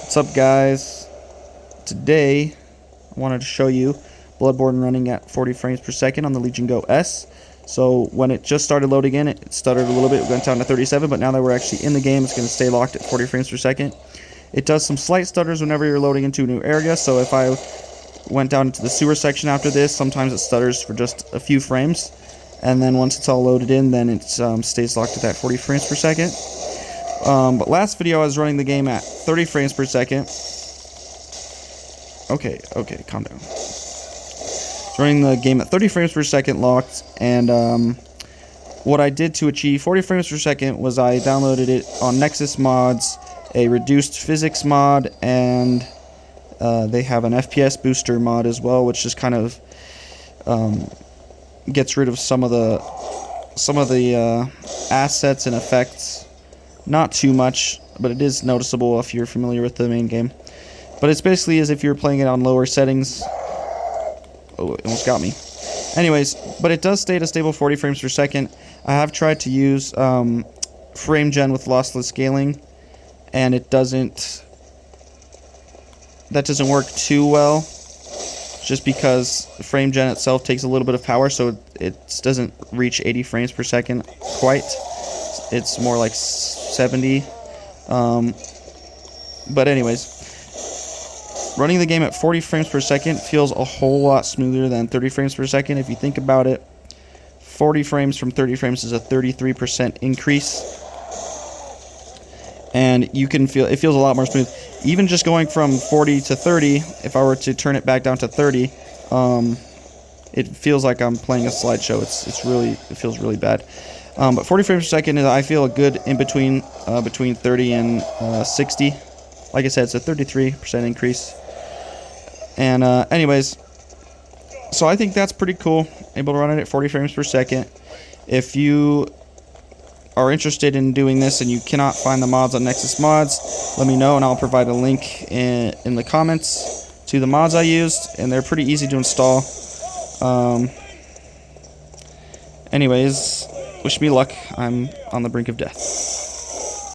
What's up, guys? Today I wanted to show you Bloodborne running at 40 frames per second on the Legion Go S. So when it just started loading in, it stuttered a little bit, it went down to 37, but now that we're actually in the game, it's going to stay locked at 40 frames per second. It does some slight stutters whenever you're loading into a new area, so if I went down into the sewer section after this, sometimes it stutters for just a few frames, and then once it's all loaded in, then it stays locked at that 40 frames per second. But last video I was running the game at 30 frames per second. Okay, calm down. Running the game at 30 frames per second locked, and what I did to achieve 40 frames per second was I downloaded it on Nexus Mods, a reduced physics mod, and they have an FPS booster mod as well, which just kind of gets rid of some of the assets and effects. Not too much, but it is noticeable if you're familiar with the main game. But it's basically as if you're playing it on lower settings. Oh, it almost got me. Anyways, but it does stay at a stable 40 frames per second. I have tried to use framegen with lossless scaling, and that doesn't work too well, just because framegen itself takes a little bit of power, so it doesn't reach 80 frames per second quite. It's more like 70. But anyways, running the game at 40 frames per second feels a whole lot smoother than 30 frames per second. If you think about it, 40 frames from 30 frames is a 33% increase. And you can feel, it feels a lot more smooth. Even just going from 40 to 30, if I were to turn it back down to 30, it feels like I'm playing a slideshow. It feels really bad. But 40 frames per second is, I feel, a good in between 30 and 60. Like I said, it's a 33% increase. And anyways, so I think that's pretty cool. Able to run it at 40 frames per second. If you are interested in doing this and you cannot find the mods on Nexus Mods, let me know and I'll provide a link in the comments to the mods I used, and they're pretty easy to install. Anyways, wish me luck. I'm on the brink of death.